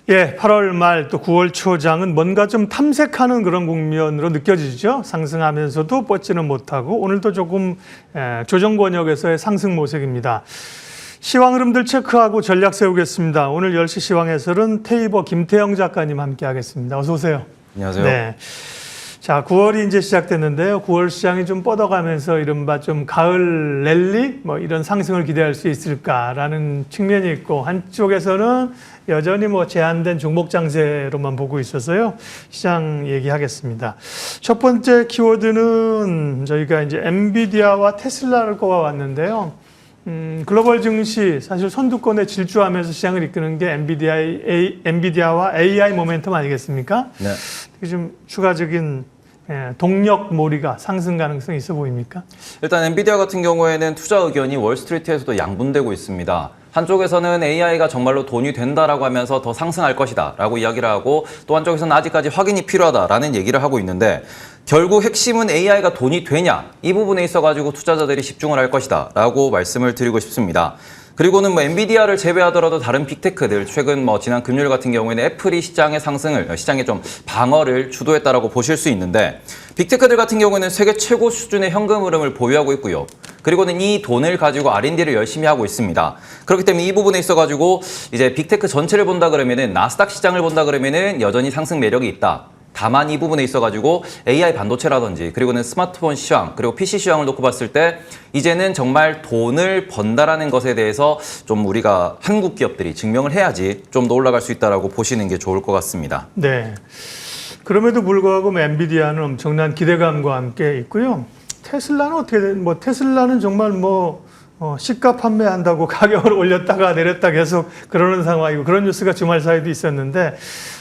예, 8월 말 또 9월 초장은 뭔가 좀 탐색하는 그런 국면으로 느껴지죠. 상승하면서도 뻗지는 못하고 오늘도 조금 조정 권역에서의 상승 모색입니다. 시황 흐름들 체크하고 전략 세우겠습니다. 오늘 10시 시황 해설은 테이버 김태영 작가님 함께 하겠습니다. 어서 오세요. 안녕하세요. 네. 자, 9월이 이제 시작됐는데요. 9월 시장이 좀 뻗어가면서 이른바 좀 가을 랠리 뭐 이런 상승을 기대할 수 있을까라는 측면이 있고, 한쪽에서는 여전히 뭐 제한된 종목 장세로만 보고 있어서요. 시장 얘기하겠습니다. 첫 번째 키워드는 저희가 이제 엔비디아와 테슬라를 꼽아왔는데요. 글로벌 증시 사실 선두권에 질주하면서 시장을 이끄는 게 엔비디아와 AI 모멘텀 아니겠습니까? 네. 되게 좀 추가적인 동력몰이가 상승 가능성이 있어 보입니까? 일단 엔비디아 같은 경우에는 투자 의견이 월스트리트에서도 양분되고 있습니다. 한쪽에서는 AI가 정말로 돈이 된다라고 하면서 더 상승할 것이다 라고 이야기를 하고, 또 한쪽에서는 아직까지 확인이 필요하다라는 얘기를 하고 있는데, 결국 핵심은 AI가 돈이 되냐, 이 부분에 있어가지고 투자자들이 집중을 할 것이다 라고 말씀을 드리고 싶습니다. 그리고는 뭐 엔비디아를 제외하더라도 다른 빅테크들, 최근 뭐 지난 금요일 같은 경우에는 애플이 시장의 좀 방어를 주도했다라고 보실 수 있는데, 빅테크들 같은 경우에는 세계 최고 수준의 현금 흐름을 보유하고 있고요. 그리고는 이 돈을 가지고 R&D를 열심히 하고 있습니다. 그렇기 때문에 이 부분에 있어가지고 이제 빅테크 전체를 본다 그러면은, 나스닥 시장을 본다 그러면은 여전히 상승 매력이 있다. 다만 이 부분에 있어가지고 AI 반도체라든지, 그리고는 스마트폰 시황, 그리고 PC 시황을 놓고 봤을 때 이제는 정말 돈을 번다라는 것에 대해서 좀 우리가 한국 기업들이 증명을 해야지 좀 더 올라갈 수 있다라고 보시는 게 좋을 것 같습니다. 네. 그럼에도 불구하고 엔비디아는 엄청난 기대감과 함께 있고요. 테슬라는 어떻게 뭐 테슬라는 정말 시가 판매한다고 가격을 올렸다가 내렸다 계속 그러는 상황이고, 그런 뉴스가 주말 사이도 있었는데,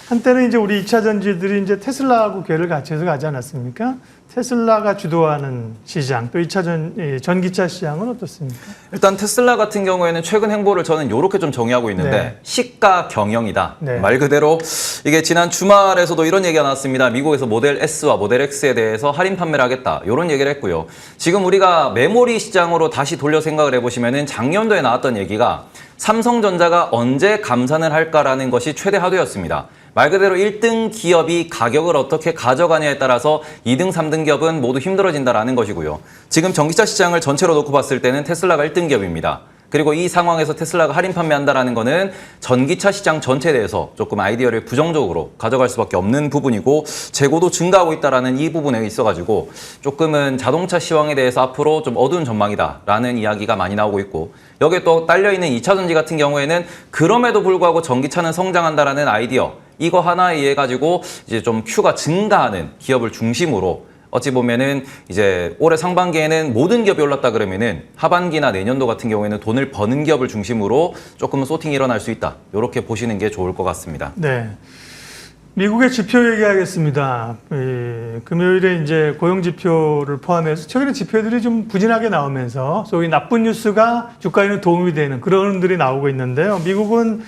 한때는 이제 우리 2차 전지들이 이제 테슬라하고 궤를 같이해서 가지 않았습니까? 테슬라가 주도하는 시장, 또 2차 전기차 시장은 어떻습니까? 일단 테슬라 같은 경우에는 최근 행보를 저는 이렇게 좀 정의하고 있는데, 네. 시가 경영이다. 네. 말 그대로 이게 지난 주말에서도 이런 얘기가 나왔습니다. 미국에서 모델 S와 모델 X에 대해서 할인 판매를 하겠다, 이런 얘기를 했고요. 지금 우리가 메모리 시장으로 다시 돌려 생각을 해보시면은 작년도에 나왔던 얘기가 삼성전자가 언제 감산을 할까라는 것이 최대 화두였습니다. 말 그대로 1등 기업이 가격을 어떻게 가져가냐에 따라서 2등, 3등 기업은 모두 힘들어진다라는 것이고요. 지금 전기차 시장을 전체로 놓고 봤을 때는 테슬라가 1등 기업입니다. 그리고 이 상황에서 테슬라가 할인 판매한다라는 거는 전기차 시장 전체에 대해서 조금 아이디어를 부정적으로 가져갈 수밖에 없는 부분이고, 재고도 증가하고 있다라는 이 부분에 있어가지고 조금은 자동차 시황에 대해서 앞으로 좀 어두운 전망이다라는 이야기가 많이 나오고 있고, 여기에 또 딸려있는 2차 전지 같은 경우에는 그럼에도 불구하고 전기차는 성장한다라는 아이디어, 이거 하나에 의해 가지고 이제 좀 Q가 증가하는 기업을 중심으로, 어찌 보면은 이제 올해 상반기에는 모든 기업이 올랐다 그러면은 하반기나 내년도 같은 경우에는 돈을 버는 기업을 중심으로 조금은 소팅이 일어날 수 있다, 이렇게 보시는 게 좋을 것 같습니다. 네. 미국의 지표 얘기하겠습니다. 금요일에 이제 고용 지표를 포함해서 최근에 지표들이 좀 부진하게 나오면서 소위 나쁜 뉴스가 주가에는 도움이 되는 그런 흐름들이 나오고 있는데요. 미국은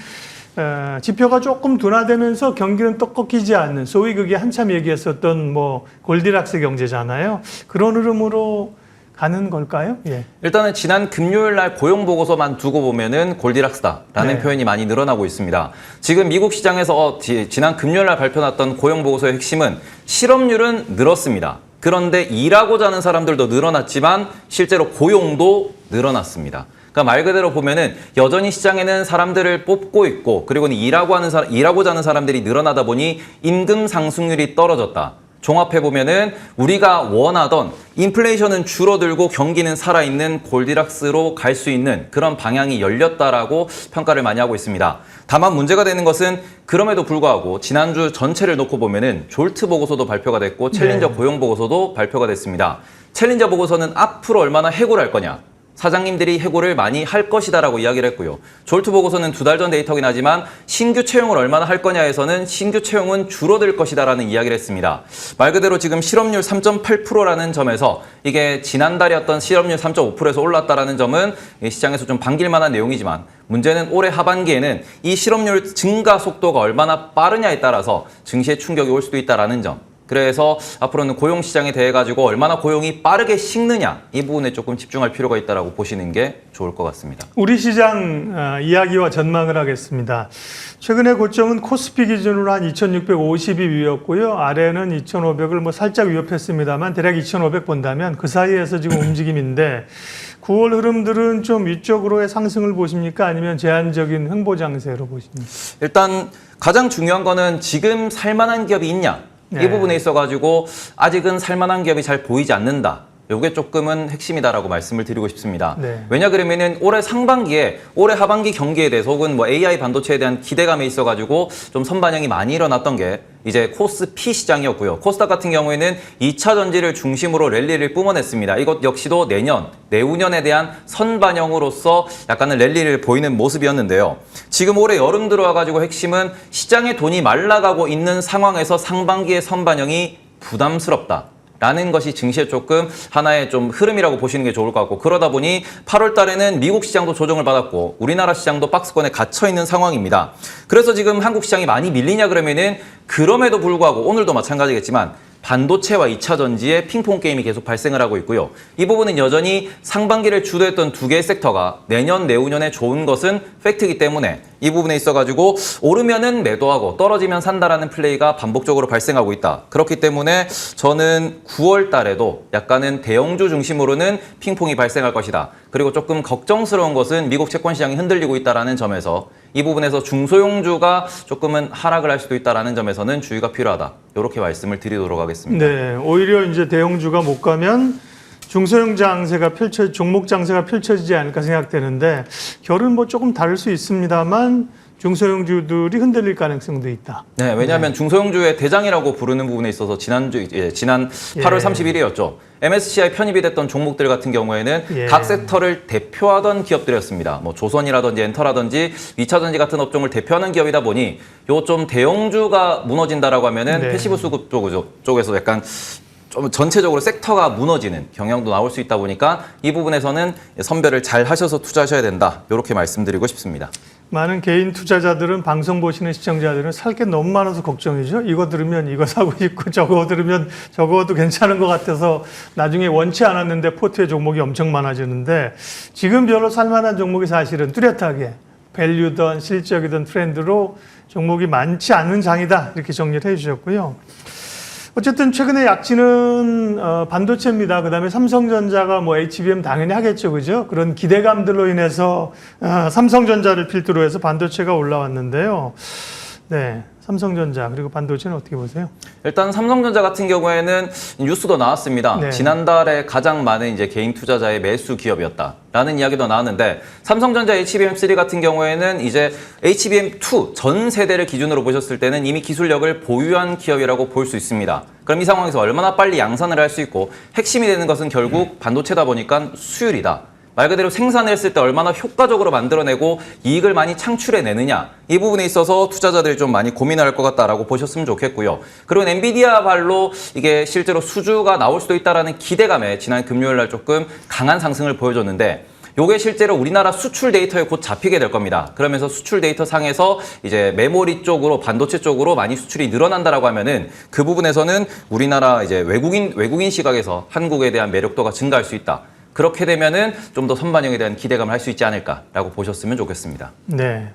지표가 조금 둔화되면서 경기는 또 꺾이지 않는, 소위 그게 한참 얘기했었던 골디락스 경제잖아요. 그런 흐름으로 가는 걸까요? 예. 일단은 지난 금요일 날 고용 보고서만 두고 보면은 골디락스다라는 네. 표현이 많이 늘어나고 있습니다. 지금 미국 시장에서 지난 금요일 날 발표 났던 고용 보고서의 핵심은 실업률은 늘었습니다. 그런데 일하고자 하는 사람들도 늘어났지만 실제로 고용도 늘어났습니다. 그러니까 말 그대로 보면은 여전히 시장에는 사람들을 뽑고 있고, 그리고는 일하고자 하는 사람들이 늘어나다 보니 임금 상승률이 떨어졌다. 종합해보면은 우리가 원하던 인플레이션은 줄어들고 경기는 살아있는 골디락스로 갈 수 있는 그런 방향이 열렸다라고 평가를 많이 하고 있습니다. 다만 문제가 되는 것은 그럼에도 불구하고 지난주 전체를 놓고 보면은 졸트 보고서도 발표가 됐고 챌린저 고용 보고서도 발표가 됐습니다. 챌린저 보고서는 앞으로 얼마나 해고를 할 거냐, 사장님들이 해고를 많이 할 것이다라고 이야기를 했고요. 졸트 보고서는 2달 전 데이터긴 하지만 신규 채용을 얼마나 할 거냐에서는 신규 채용은 줄어들 것이다라는 이야기를 했습니다. 말 그대로 지금 실업률 3.8%라는 점에서 이게 지난달이었던 실업률 3.5%에서 올랐다라는 점은 시장에서 좀 반길 만한 내용이지만, 문제는 올해 하반기에는 이 실업률 증가 속도가 얼마나 빠르냐에 따라서 증시에 충격이 올 수도 있다라는 점. 그래서 앞으로는 고용 시장에 대해 가지고 얼마나 고용이 빠르게 식느냐 이 부분에 조금 집중할 필요가 있다라고 보시는 게 좋을 것 같습니다. 우리 시장 이야기와 전망을 하겠습니다. 최근의 고점은 코스피 기준으로 한 2,650이 위였고요. 아래는 2,500을 뭐 살짝 위협했습니다만 대략 2,500 본다면 그 사이에서 지금 움직임인데 9월 흐름들은 좀 위쪽으로의 상승을 보십니까? 아니면 제한적인 횡보 장세로 보십니까? 일단 가장 중요한 거는 지금 살만한 기업이 있냐 네. 이 부분에 있어가지고 아직은 살만한 기업이 잘 보이지 않는다. 요게 조금은 핵심이다라고 말씀을 드리고 싶습니다. 네. 왜냐 그러면은 올해 상반기에 올해 하반기 경기에 대해서 혹은 뭐 AI 반도체에 대한 기대감에 있어가지고 좀 선반영이 많이 일어났던 게 이제 코스피 시장이었고요. 코스닥 같은 경우에는 2차 전지를 중심으로 랠리를 뿜어냈습니다. 이것 역시도 내년, 내후년에 대한 선반영으로서 약간은 랠리를 보이는 모습이었는데요. 지금 올해 여름 들어와가지고 핵심은 시장에 돈이 말라가고 있는 상황에서 상반기의 선반영이 부담스럽다. 라는 것이 증시에 조금 하나의 좀 흐름이라고 보시는 게 좋을 것 같고 그러다 보니 8월 달에는 미국 시장도 조정을 받았고 우리나라 시장도 박스권에 갇혀 있는 상황입니다. 그래서 지금 한국 시장이 많이 밀리냐 그러면은 그럼에도 불구하고 오늘도 마찬가지겠지만 반도체와 2차 전지의 핑퐁 게임이 계속 발생을 하고 있고요. 이 부분은 여전히 상반기를 주도했던 두 개의 섹터가 내년, 내후년에 좋은 것은 팩트이기 때문에 이 부분에 있어가지고 오르면은 매도하고 떨어지면 산다라는 플레이가 반복적으로 발생하고 있다. 그렇기 때문에 저는 9월 달에도 약간은 대형주 중심으로는 핑퐁이 발생할 것이다. 그리고 조금 걱정스러운 것은 미국 채권 시장이 흔들리고 있다는 점에서 이 부분에서 중소형주가 조금은 하락을 할 수도 있다는 점에서는 주의가 필요하다. 이렇게 말씀을 드리도록 하겠습니다. 네, 오히려 이제 대형주가 못 가면 중소형 장세가 종목 장세가 펼쳐지지 않을까 생각되는데 결은 뭐 조금 다를 수 있습니다만 중소형주들이 흔들릴 가능성도 있다. 네, 왜냐하면 중소형주의 대장이라고 부르는 부분에 있어서 지난 8월 30일이었죠. MSCI 편입이 됐던 종목들 같은 경우에는 각 섹터를 대표하던 기업들이었습니다. 뭐 조선이라든지 엔터라든지 2차 전지 같은 업종을 대표하는 기업이다 보니 요 좀 대형주가 무너진다라고 하면은 패시브 수급 쪽에서 약간 좀 전체적으로 섹터가 무너지는 경향도 나올 수 있다 보니까 이 부분에서는 선별을 잘 하셔서 투자하셔야 된다. 이렇게 말씀드리고 싶습니다. 많은 개인 투자자들은 방송 보시는 시청자들은 살 게 너무 많아서 걱정이죠. 이거 들으면 이거 사고 싶고 저거 들으면 저거도 괜찮은 것 같아서 나중에 원치 않았는데 포트의 종목이 엄청 많아지는데 지금 별로 살만한 종목이 사실은 뚜렷하게 밸류든 실적이든 트렌드로 종목이 많지 않은 장이다. 이렇게 정리를 해주셨고요. 어쨌든 최근에 약진은 반도체입니다. 그다음에 삼성전자가 뭐 HBM 당연히 하겠죠, 그죠? 그런 기대감들로 인해서 삼성전자를 필두로 해서 반도체가 올라왔는데요. 네, 삼성전자 그리고 반도체는 어떻게 보세요? 일단 삼성전자 같은 경우에는 뉴스도 나왔습니다. 네. 지난달에 가장 많은 이제 개인 투자자의 매수 기업이었다라는 이야기도 나왔는데 삼성전자 HBM3 같은 경우에는 이제 HBM2 전 세대를 기준으로 보셨을 때는 이미 기술력을 보유한 기업이라고 볼 수 있습니다. 그럼 이 상황에서 얼마나 빨리 양산을 할 수 있고 핵심이 되는 것은 결국 반도체다 보니까 수율이다. 말 그대로 생산을 했을 때 얼마나 효과적으로 만들어내고 이익을 많이 창출해내느냐 이 부분에 있어서 투자자들이 좀 많이 고민할 것 같다라고 보셨으면 좋겠고요. 그리고 엔비디아 발로 이게 실제로 수주가 나올 수도 있다라는 기대감에 지난 금요일 날 조금 강한 상승을 보여줬는데 요게 실제로 우리나라 수출 데이터에 곧 잡히게 될 겁니다. 그러면서 수출 데이터 상에서 이제 메모리 쪽으로 반도체 쪽으로 많이 수출이 늘어난다라고 하면은 그 부분에서는 우리나라 이제 외국인 시각에서 한국에 대한 매력도가 증가할 수 있다. 그렇게 되면은 좀 더 선반영에 대한 기대감을 할 수 있지 않을까라고 보셨으면 좋겠습니다. 네.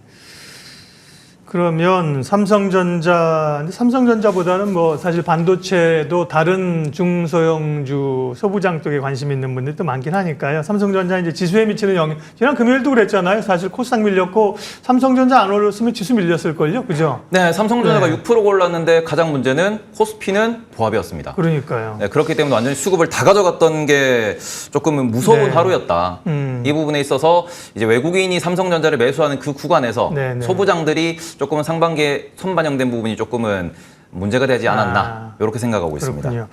그러면 삼성전자보다는 뭐 사실 반도체도 다른 중소형주 소부장 쪽에 관심 있는 분들도 많긴 하니까요. 삼성전자 이제 지수에 미치는 영향, 지난 금요일도 그랬잖아요. 사실 코스닥 밀렸고 삼성전자 안 올랐으면 지수 밀렸을걸요. 그죠? 네, 삼성전자가 6% 올랐는데 가장 문제는 코스피는 보합이었습니다. 그러니까요. 네, 그렇기 때문에 완전히 수급을 다 가져갔던 게 조금은 무서운 하루였다. 이 부분에 있어서 이제 외국인이 삼성전자를 매수하는 그 구간에서 소부장들이 조금은 상반기에 선반영된 부분이 조금은 문제가 되지 않았나 이렇게 생각하고 있습니다. 그렇군요.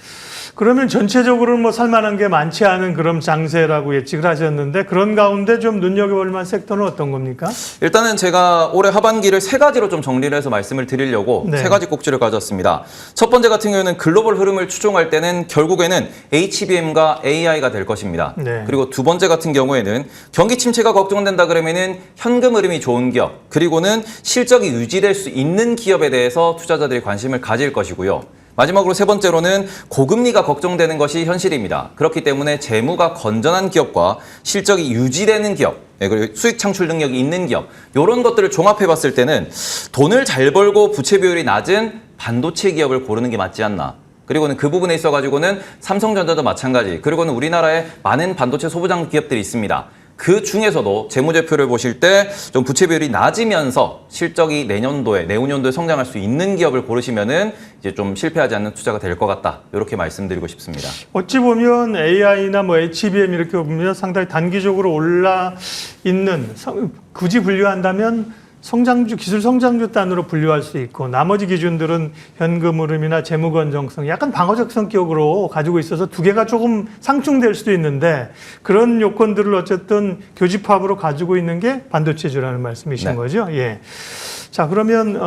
그러면 전체적으로는 뭐 살만한 게 많지 않은 그런 장세라고 예측을 하셨는데 그런 가운데 좀 눈여겨볼 만한 섹터는 어떤 겁니까? 일단은 제가 올해 하반기를 세 가지로 좀 정리를 해서 말씀을 드리려고 세 가지 꼭지를 가져왔습니다. 첫 번째 같은 경우에는 글로벌 흐름을 추종할 때는 결국에는 HBM과 AI가 될 것입니다. 그리고 두 번째 같은 경우에는 경기 침체가 걱정된다 그러면은 현금 흐름이 좋은 기업 그리고는 실적이 유지될 수 있는 기업에 대해서 투자자들이 관심을 가질 것이고요. 마지막으로 세 번째로는 고금리가 걱정되는 것이 현실입니다. 그렇기 때문에 재무가 건전한 기업과 실적이 유지되는 기업, 그리고 수익 창출 능력이 있는 기업, 이런 것들을 종합해 봤을 때는 돈을 잘 벌고 부채 비율이 낮은 반도체 기업을 고르는 게 맞지 않나. 그리고는 그 부분에 있어가지고는 삼성전자도 마찬가지. 그리고는 우리나라에 많은 반도체 소부장 기업들이 있습니다. 그 중에서도 재무제표를 보실 때 좀 부채 비율이 낮으면서 실적이 내후년도에 성장할 수 있는 기업을 고르시면은 이제 좀 실패하지 않는 투자가 될 것 같다. 이렇게 말씀드리고 싶습니다. 어찌 보면 AI나 뭐 HBM 이렇게 보면 상당히 단기적으로 올라 있는, 굳이 분류한다면 성장주, 기술 성장주 단으로 분류할 수 있고, 나머지 기준들은 현금 흐름이나 재무 건전성, 약간 방어적 성격으로 가지고 있어서 두 개가 조금 상충될 수도 있는데, 그런 요건들을 어쨌든 교집합으로 가지고 있는 게 반도체주라는 말씀이신 네. 거죠. 예. 자, 그러면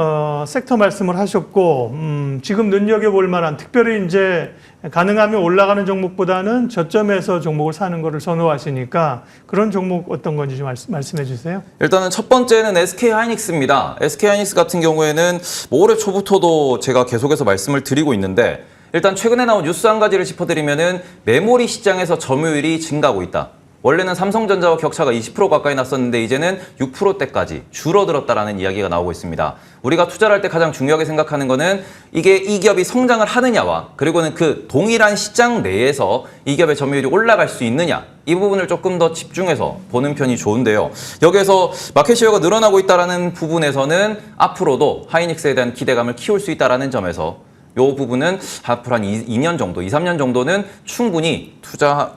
섹터 말씀을 하셨고, 지금 눈여겨볼 만한, 특별히 이제 가능하면 올라가는 종목보다는 저점에서 종목을 사는 거를 선호하시니까 그런 종목 어떤 건지 좀 말씀해 주세요. 일단은 첫 번째는 SK하이닉스입니다. SK하이닉스 같은 경우에는 뭐 올해 초부터도 제가 계속해서 말씀을 드리고 있는데, 일단 최근에 나온 뉴스 한 가지를 짚어드리면은 메모리 시장에서 점유율이 증가하고 있다. 원래는 삼성전자와 격차가 20% 가까이 났었는데 이제는 6%대까지 줄어들었다라는 이야기가 나오고 있습니다. 우리가 투자를 할 때 가장 중요하게 생각하는 거는 이게 이 기업이 성장을 하느냐와 그리고는 그 동일한 시장 내에서 이 기업의 점유율이 올라갈 수 있느냐, 이 부분을 조금 더 집중해서 보는 편이 좋은데요. 여기에서 마켓쉐어가 늘어나고 있다는 부분에서는 앞으로도 하이닉스에 대한 기대감을 키울 수 있다는 점에서 이 부분은 앞으로 한 2년 정도, 2, 3년 정도는 충분히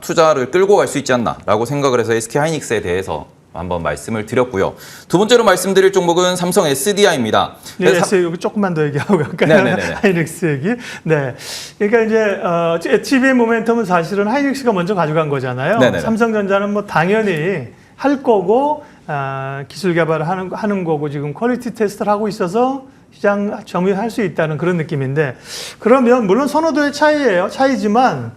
투자를 끌고 갈 수 있지 않나라고 생각을 해서 SK하이닉스에 대해서 한번 말씀을 드렸고요. 두 번째로 말씀드릴 종목은 삼성 SDI입니다. 네, 여기 조금만 더 얘기하고 갈까요? 하이닉스 얘기. 네. 그러니까 이제 HBM 모멘텀은 사실은 하이닉스가 먼저 가져간 거잖아요. 네네네. 삼성전자는 뭐 당연히 할 거고 기술 개발을 하는 거고 지금 퀄리티 테스트를 하고 있어서 시장 점유할 수 있다는 그런 느낌인데, 그러면 물론 선호도의 차이지만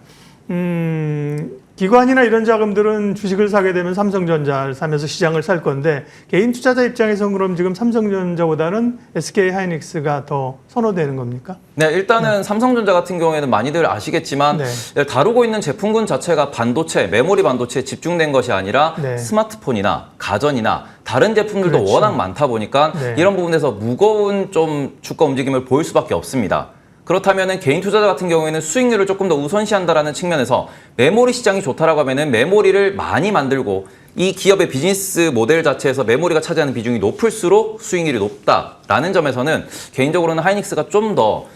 기관이나 이런 자금들은 주식을 사게 되면 삼성전자를 사면서 시장을 살 건데, 개인 투자자 입장에서는 그럼 지금 삼성전자보다는 SK하이닉스가 더 선호되는 겁니까? 네, 일단은 삼성전자 같은 경우에는 많이들 아시겠지만 네. 다루고 있는 제품군 자체가 반도체, 메모리 반도체에 집중된 것이 아니라 네. 스마트폰이나 가전이나 다른 제품들도 그렇죠. 워낙 많다 보니까 네. 이런 부분에서 무거운 좀 주가 움직임을 보일 수밖에 없습니다. 그렇다면 개인 투자자 같은 경우에는 수익률을 조금 더 우선시한다라는 측면에서 메모리 시장이 좋다라고 하면은 메모리를 많이 만들고 이 기업의 비즈니스 모델 자체에서 메모리가 차지하는 비중이 높을수록 수익률이 높다라는 점에서는 개인적으로는 하이닉스가 좀 더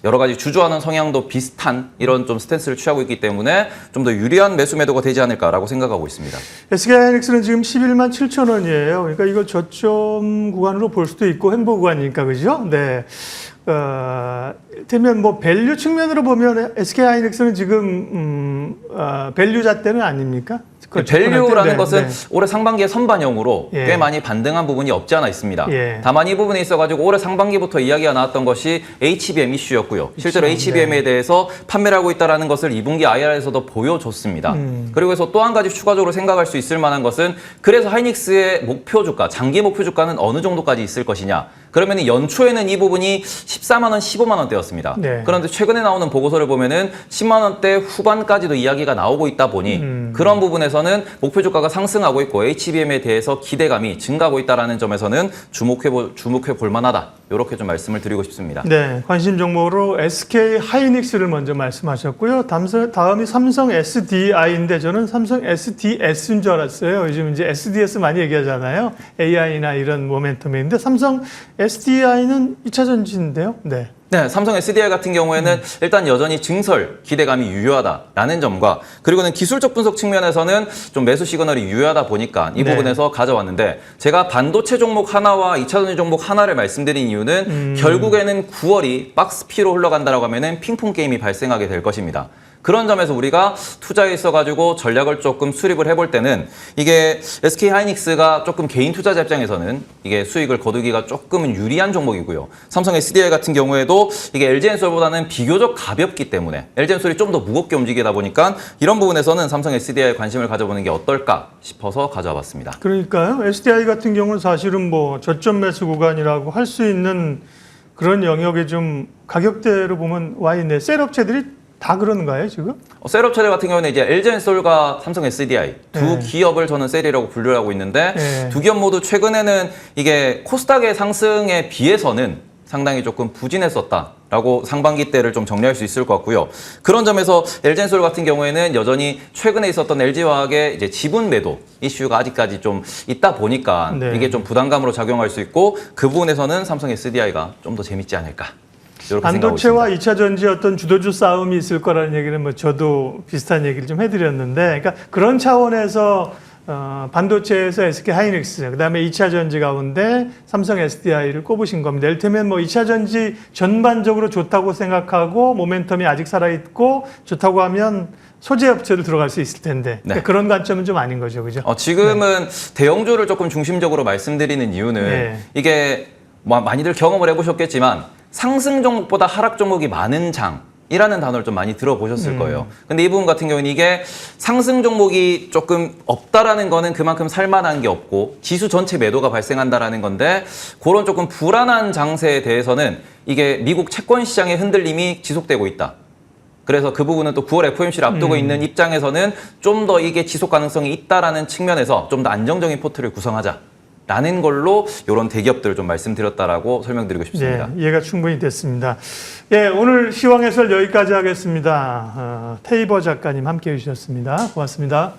여러 가지 주주하는 성향도 비슷한 이런 좀 스탠스를 취하고 있기 때문에 좀 더 유리한 매수 매도가 되지 않을까라고 생각하고 있습니다. SK하이닉스는 지금 11만 7천 원이에요. 그러니까 이거 저점 구간으로 볼 수도 있고 횡보 구간이니까, 그죠? 네. 이를테면 뭐 밸류 측면으로 보면 SK하이닉스는 지금 밸류 잣대는 아닙니까? 밸류라는 네, 것은 네. 올해 상반기에 선반영으로 예. 꽤 많이 반등한 부분이 없지 않아 있습니다. 예. 다만 이 부분에 있어가지고 올해 상반기부터 이야기가 나왔던 것이 HBM 이슈였고요. 실제로 HBM에 네. 대해서 판매를 하고 있다는 것을 2분기 IR에서도 보여줬습니다. 그리고 해서 또 한 가지 추가적으로 생각할 수 있을 만한 것은, 그래서 하이닉스의 목표 주가, 장기 목표 주가는 어느 정도까지 있을 것이냐. 그러면 연초에는 이 부분이 14만 원, 15만 원대였습니다. 네. 그런데 최근에 나오는 보고서를 보면은 10만 원대 후반까지도 이야기가 나오고 있다 보니 그런 부분에서는 목표 주가가 상승하고 있고 HBM에 대해서 기대감이 증가하고 있다는 점에서는 주목해 볼 만하다. 이렇게 좀 말씀을 드리고 싶습니다. 네, 관심 종목으로 SK하이닉스를 먼저 말씀하셨고요. 다음이 삼성 SDI인데 저는 삼성 SDS인 줄 알았어요. 요즘 이제 SDS 많이 얘기하잖아요. AI나 이런 모멘텀인데 삼성 SDI는 2차 전지인데요. 네. 네, 삼성 SDI 같은 경우에는 일단 여전히 증설 기대감이 유효하다라는 점과, 그리고는 기술적 분석 측면에서는 좀 매수 시그널이 유효하다 보니까 이 네. 부분에서 가져왔는데, 제가 반도체 종목 하나와 2차 전지 종목 하나를 말씀드린 이유는 결국에는 9월이 박스피로 흘러간다라고 하면은 핑퐁 게임이 발생하게 될 것입니다. 그런 점에서 우리가 투자에 있어가지고 전략을 조금 수립을 해볼 때는 이게 SK하이닉스가 조금 개인 투자자 입장에서는 이게 수익을 거두기가 조금은 유리한 종목이고요. 삼성 SDI 같은 경우에도 이게 LG엔솔보다는 비교적 가볍기 때문에 LG엔솔이 좀 더 무겁게 움직이다 보니까 이런 부분에서는 삼성 SDI에 관심을 가져보는 게 어떨까 싶어서 가져와 봤습니다. 그러니까요. SDI 같은 경우는 사실은 뭐 저점 매수 구간이라고 할 수 있는 그런 영역에 좀 가격대로 보면 와 있네. 셀 업체들이 다 그런가요, 지금? 셀 업체들 같은 경우는 이제 LG엔솔과 삼성 SDI 두 네. 기업을 저는 셀이라고 분류를 하고 있는데 네. 두 기업 모두 최근에는 이게 코스닥의 상승에 비해서는 상당히 조금 부진했었다라고 상반기 때를 좀 정리할 수 있을 것 같고요. 그런 점에서 LG엔솔 같은 경우에는 여전히 최근에 있었던 LG화학의 이제 지분 매도 이슈가 아직까지 좀 있다 보니까 네. 이게 좀 부담감으로 작용할 수 있고 그 부분에서는 삼성 SDI가 좀 더 재밌지 않을까. 이렇게 생각하고 반도체와 있습니다. 2차 전지 어떤 주도주 싸움이 있을 거라는 얘기는 뭐 저도 비슷한 얘기를 좀 해드렸는데, 그러니까 그런 차원에서 반도체에서 SK 하이닉스, 그다음에 2차 전지 가운데 삼성 SDI를 꼽으신 겁니다. 이를테면 뭐 2차 전지 전반적으로 좋다고 생각하고 모멘텀이 아직 살아있고 좋다고 하면 소재 업체도 들어갈 수 있을 텐데 그러니까 그런 관점은 좀 아닌 거죠, 그죠? 지금은 대형주를 조금 중심적으로 말씀드리는 이유는 네. 이게 많이들 경험을 해보셨겠지만 상승 종목보다 하락 종목이 많은 장이라는 단어를 좀 많이 들어보셨을 거예요. 근데 이 부분 같은 경우는 이게 상승 종목이 조금 없다라는 거는 그만큼 살만한 게 없고 지수 전체 매도가 발생한다라는 건데 그런 조금 불안한 장세에 대해서는 이게 미국 채권 시장의 흔들림이 지속되고 있다. 그래서 그 부분은 또 9월 FOMC를 앞두고 있는 입장에서는 좀 더 이게 지속 가능성이 있다라는 측면에서 좀 더 안정적인 포트를 구성하자라는 걸로 이런 대기업들을 좀 말씀드렸다라고 설명드리고 싶습니다. 네, 이해가 충분히 됐습니다. 예, 오늘 시황 해설 여기까지 하겠습니다. 테이버 작가님 함께해 주셨습니다. 고맙습니다.